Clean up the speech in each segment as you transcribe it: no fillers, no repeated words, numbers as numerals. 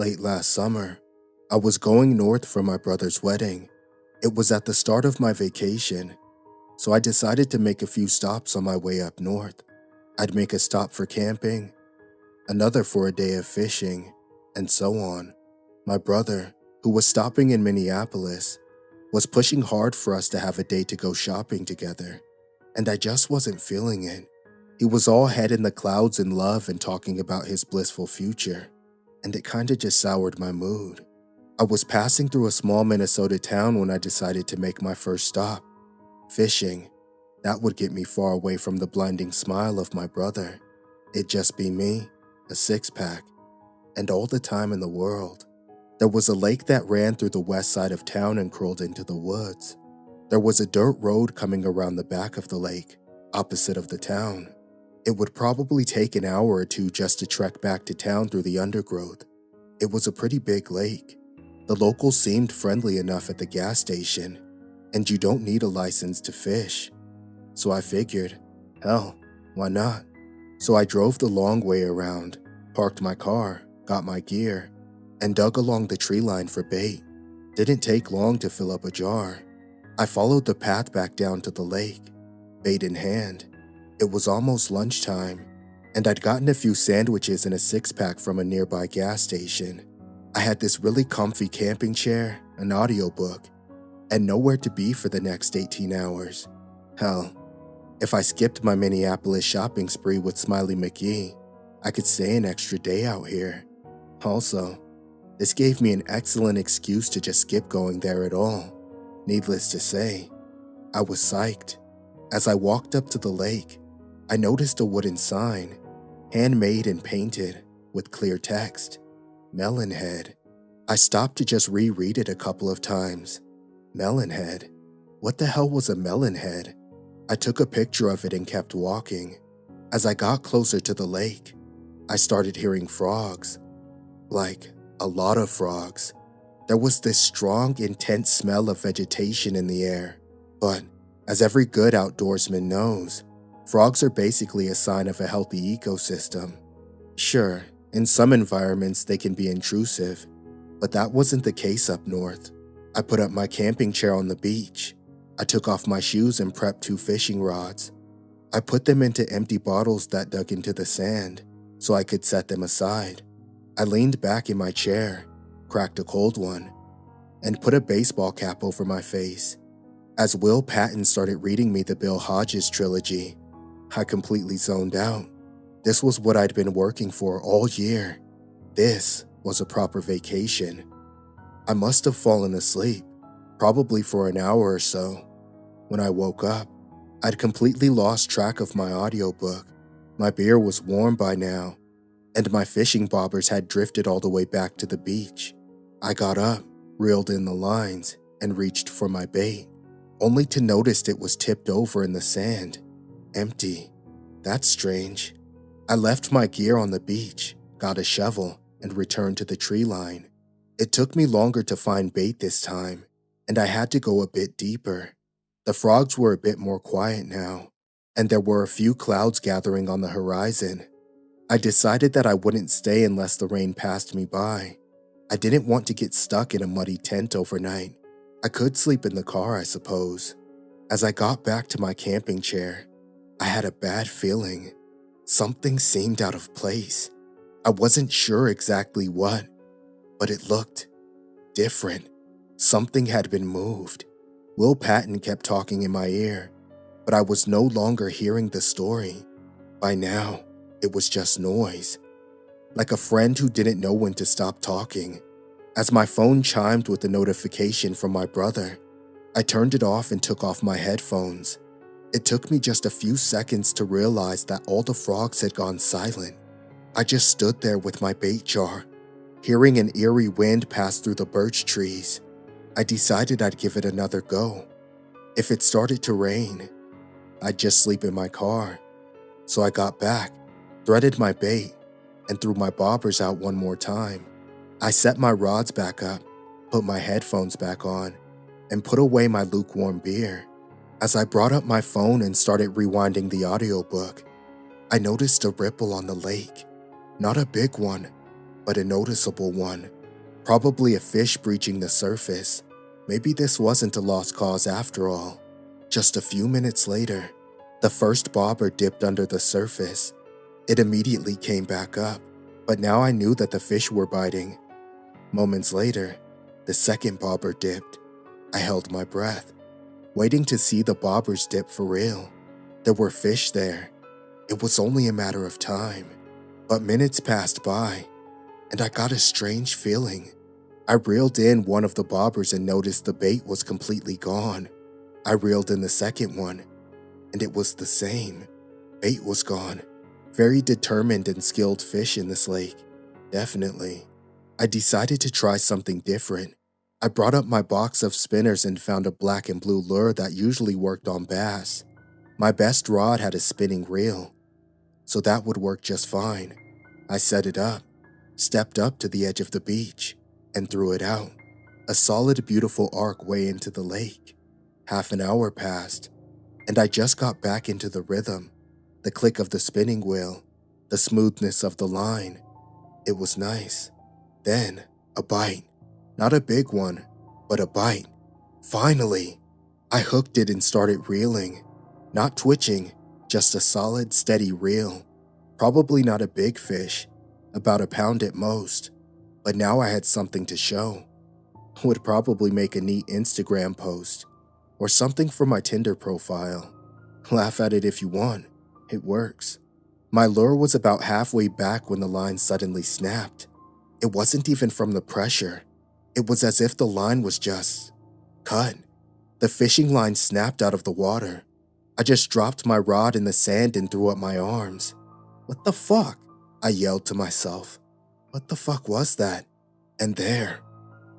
Late last summer, I was going north for my brother's wedding. It was at the start of my vacation, so I decided to make a few stops on my way up north. I'd make a stop for camping, another for a day of fishing, and so on. My brother, who was stopping in Minneapolis, was pushing hard for us to have a day to go shopping together, and I just wasn't feeling it. He was all head in the clouds in love and talking about his blissful future, and it kinda just soured my mood. I was passing through a small Minnesota town when I decided to make my first stop. Fishing. That would get me far away from the blinding smile of my brother. It'd just be me, a six-pack, and all the time in the world. There was a lake that ran through the west side of town and curled into the woods. There was a dirt road coming around the back of the lake, opposite of the town. It would probably take an hour or two just to trek back to town through the undergrowth. It was a pretty big lake. The locals seemed friendly enough at the gas station, and you don't need a license to fish. So I figured, hell, why not? So I drove the long way around, parked my car, got my gear, and dug along the tree line for bait. Didn't take long to fill up a jar. I followed the path back down to the lake, bait in hand. It was almost lunchtime, and I'd gotten a few sandwiches and a six-pack from a nearby gas station. I had this really comfy camping chair, an audiobook, and nowhere to be for the next 18 hours. Hell, if I skipped my Minneapolis shopping spree with Smiley McGee, I could stay an extra day out here. Also, this gave me an excellent excuse to just skip going there at all. Needless to say, I was psyched. As I walked up to the lake, I noticed a wooden sign, handmade and painted, with clear text, Melonhead. I stopped to just reread it a couple of times. Melonhead? What the hell was a melonhead? I took a picture of it and kept walking. As I got closer to the lake, I started hearing frogs. Like, a lot of frogs. There was this strong, intense smell of vegetation in the air. But, as every good outdoorsman knows, frogs are basically a sign of a healthy ecosystem. Sure, in some environments they can be intrusive, but that wasn't the case up north. I put up my camping chair on the beach. I took off my shoes and prepped 2 fishing rods. I put them into empty bottles that dug into the sand so I could set them aside. I leaned back in my chair, cracked a cold one, and put a baseball cap over my face. As Will Patton started reading me the Bill Hodges trilogy, I completely zoned out. This was what I'd been working for all year. This was a proper vacation. I must have fallen asleep, probably for an hour or so. When I woke up, I'd completely lost track of my audiobook. My beer was warm by now, and my fishing bobbers had drifted all the way back to the beach. I got up, reeled in the lines, and reached for my bait, only to notice it was tipped over in the sand, empty. That's strange. I left my gear on the beach, got a shovel, and returned to the tree line. It took me longer to find bait this time, and I had to go a bit deeper. The frogs were a bit more quiet now, and there were a few clouds gathering on the horizon. I decided that I wouldn't stay unless the rain passed me by. I didn't want to get stuck in a muddy tent overnight. I could sleep in the car, I suppose. As I got back to my camping chair, I had a bad feeling. Something seemed out of place. I wasn't sure exactly what, but it looked different. Something had been moved. Will Patton kept talking in my ear, but I was no longer hearing the story. By now, it was just noise. Like a friend who didn't know when to stop talking. As my phone chimed with a notification from my brother, I turned it off and took off my headphones. It took me just a few seconds to realize that all the frogs had gone silent. I just stood there with my bait jar, hearing an eerie wind pass through the birch trees. I decided I'd give it another go. If it started to rain, I'd just sleep in my car. So I got back, threaded my bait, and threw my bobbers out one more time. I set my rods back up, put my headphones back on, and put away my lukewarm beer. As I brought up my phone and started rewinding the audiobook, I noticed a ripple on the lake. Not a big one, but a noticeable one. Probably a fish breaching the surface. Maybe this wasn't a lost cause after all. Just a few minutes later, the first bobber dipped under the surface. It immediately came back up, but now I knew that the fish were biting. Moments later, the second bobber dipped. I held my breath, waiting to see the bobbers dip for real. There were fish there. It was only a matter of time. But minutes passed by, and I got a strange feeling. I reeled in one of the bobbers and noticed the bait was completely gone. I reeled in the second one, and it was the same. Bait was gone. Very determined and skilled fish in this lake. Definitely. I decided to try something different. I brought up my box of spinners and found a black and blue lure that usually worked on bass. My best rod had a spinning reel, so that would work just fine. I set it up, stepped up to the edge of the beach, and threw it out. A solid, beautiful arc way into the lake. Half an hour passed, and I just got back into the rhythm. The click of the spinning wheel, the smoothness of the line. It was nice. Then, a bite. Not a big one, but a bite. Finally! I hooked it and started reeling. Not twitching, just a solid, steady reel. Probably not a big fish, about a pound at most, but now I had something to show. Would probably make a neat Instagram post, or something for my Tinder profile. Laugh at it if you want, it works. My lure was about halfway back when the line suddenly snapped. It wasn't even from the pressure. It was as if the line was just cut. The fishing line snapped out of the water. I just dropped my rod in the sand and threw up my arms. What the fuck? I yelled to myself. What the fuck was that? And there,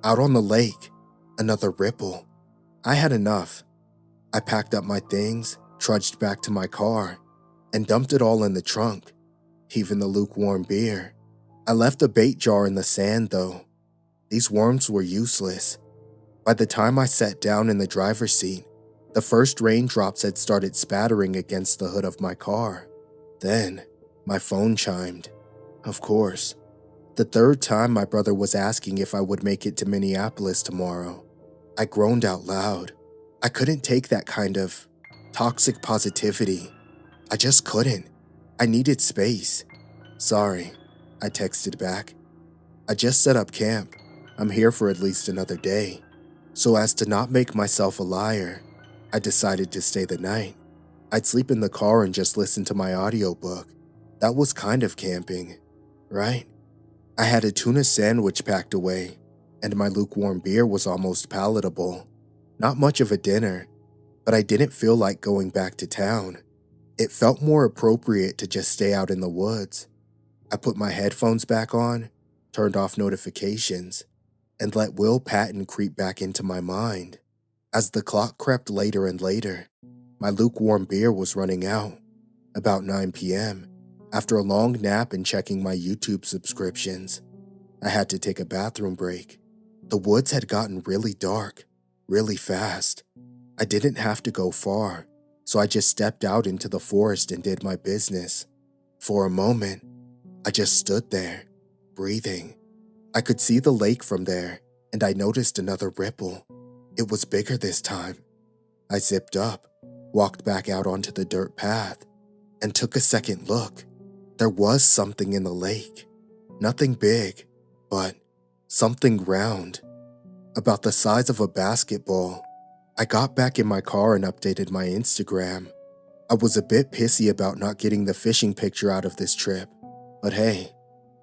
out on the lake, another ripple. I had enough. I packed up my things, trudged back to my car, and dumped it all in the trunk, even the lukewarm beer. I left a bait jar in the sand though. These worms were useless. By the time I sat down in the driver's seat, the first raindrops had started spattering against the hood of my car. Then, my phone chimed. Of course. The third time my brother was asking if I would make it to Minneapolis tomorrow. I groaned out loud. I couldn't take that kind of toxic positivity. I just couldn't. I needed space. Sorry, I texted back. I just set up camp. I'm here for at least another day. So as to not make myself a liar, I decided to stay the night. I'd sleep in the car and just listen to my audiobook. That was kind of camping, right? I had a tuna sandwich packed away, and my lukewarm beer was almost palatable. Not much of a dinner, but I didn't feel like going back to town. It felt more appropriate to just stay out in the woods. I put my headphones back on, turned off notifications, and let Will Patton creep back into my mind. As the clock crept later and later, my lukewarm beer was running out. About 9 p.m., after a long nap and checking my YouTube subscriptions, I had to take a bathroom break. The woods had gotten really dark, really fast. I didn't have to go far, so I just stepped out into the forest and did my business. For a moment, I just stood there, breathing. I could see the lake from there, and I noticed another ripple. It was bigger this time. I zipped up, walked back out onto the dirt path, and took a second look. There was something in the lake. Nothing big, but something round, about the size of a basketball. I got back in my car and updated my Instagram. I was a bit pissy about not getting the fishing picture out of this trip, but hey,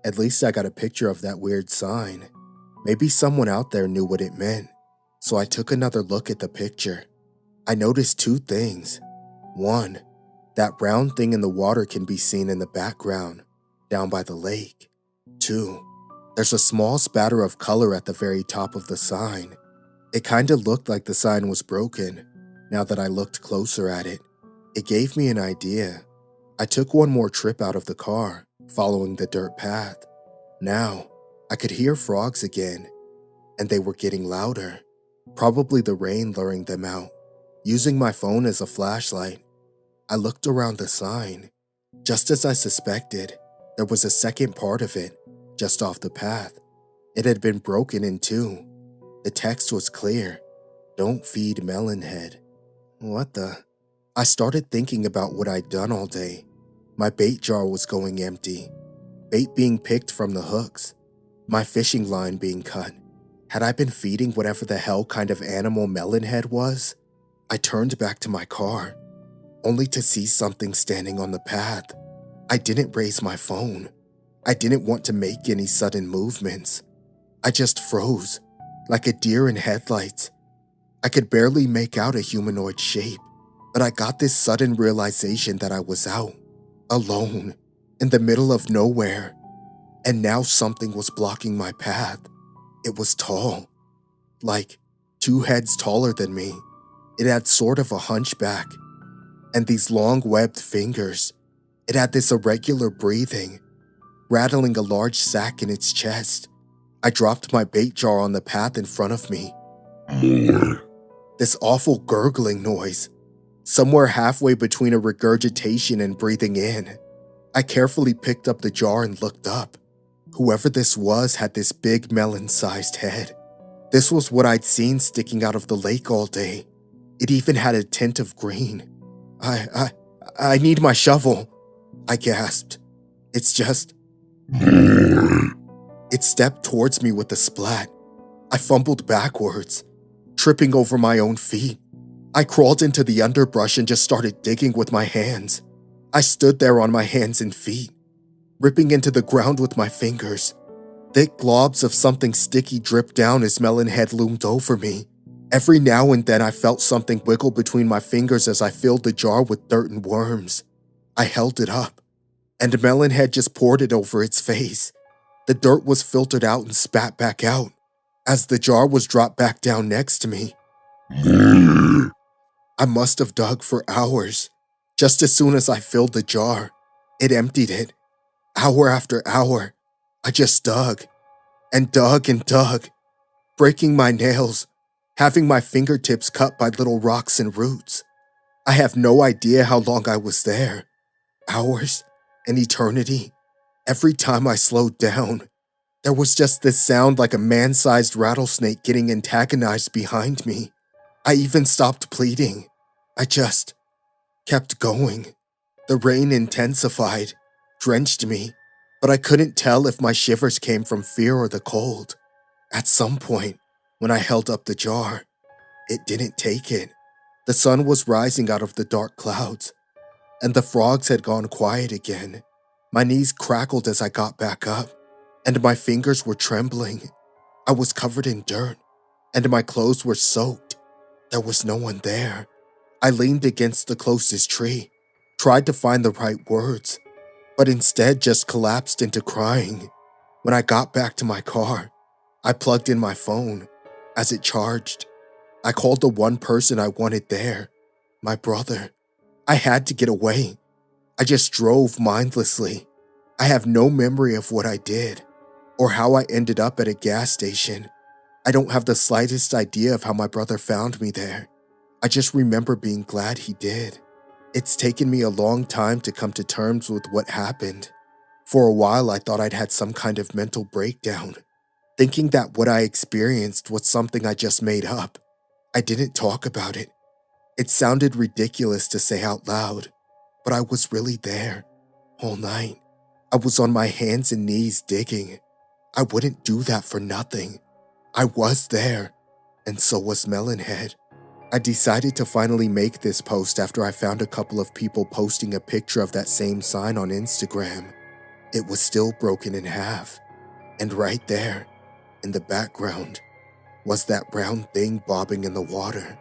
at least I got a picture of that weird sign. Maybe someone out there knew what it meant. So I took another look at the picture. I noticed two things. One, that round thing in the water can be seen in the background, down by the lake. Two, there's a small spatter of color at the very top of the sign. It kinda looked like the sign was broken, now that I looked closer at it. It gave me an idea. I took one more trip out of the car, following the dirt path. Now, I could hear frogs again, and they were getting louder. Probably the rain luring them out. Using my phone as a flashlight, I looked around the sign. Just as I suspected, there was a second part of it, just off the path. It had been broken in two. The text was clear: "Don't feed Melonhead." What the? I started thinking about what I'd done all day. My bait jar was going empty, bait being picked from the hooks, my fishing line being cut. Had I been feeding whatever the hell kind of animal Melonhead was? I turned back to my car, only to see something standing on the path. I didn't raise my phone. I didn't want to make any sudden movements. I just froze, like a deer in headlights. I could barely make out a humanoid shape, but I got this sudden realization that I was out, alone, in the middle of nowhere. And now something was blocking my path. It was tall, like 2 heads taller than me. It had sort of a hunchback, and these long webbed fingers. It had this irregular breathing, rattling a large sack in its chest. I dropped my bait jar on the path in front of me. More. This awful gurgling noise, somewhere halfway between a regurgitation and breathing in. I carefully picked up the jar and looked up. Whoever this was had this big melon-sized head. This was what I'd seen sticking out of the lake all day. It even had a tint of green. I need my shovel, I gasped. It's just... More. It stepped towards me with a splat. I fumbled backwards, tripping over my own feet. I crawled into the underbrush and just started digging with my hands. I stood there on my hands and feet, ripping into the ground with my fingers. Thick globs of something sticky dripped down as Melonhead loomed over me. Every now and then I felt something wiggle between my fingers as I filled the jar with dirt and worms. I held it up, and Melonhead just poured it over its face. The dirt was filtered out and spat back out as the jar was dropped back down next to me. More. I must have dug for hours. Just as soon as I filled the jar, it emptied it. Hour after hour, I just dug and dug and dug, breaking my nails, having my fingertips cut by little rocks and roots. I have no idea how long I was there. Hours, an eternity. Every time I slowed down, there was just this sound like a man-sized rattlesnake getting antagonized behind me. I even stopped pleading. I just kept going. The rain intensified, drenched me, but I couldn't tell if my shivers came from fear or the cold. At some point, when I held up the jar, it didn't take it. The sun was rising out of the dark clouds, and the frogs had gone quiet again. My knees crackled as I got back up, and my fingers were trembling. I was covered in dirt, and my clothes were soaked. There was no one there. I leaned against the closest tree, tried to find the right words, but instead just collapsed into crying. When I got back to my car, I plugged in my phone. As it charged, I called the one person I wanted there, my brother. I had to get away. I just drove mindlessly. I have no memory of what I did, or how I ended up at a gas station. I don't have the slightest idea of how my brother found me there. I just remember being glad he did. It's taken me a long time to come to terms with what happened. For a while, I thought I'd had some kind of mental breakdown, thinking that what I experienced was something I just made up. I didn't talk about it. It sounded ridiculous to say out loud, but I was really there, all night. I was on my hands and knees digging. I wouldn't do that for nothing. I was there, and so was Melonhead. I decided to finally make this post after I found a couple of people posting a picture of that same sign on Instagram. It was still broken in half, and right there, in the background, was that brown thing bobbing in the water.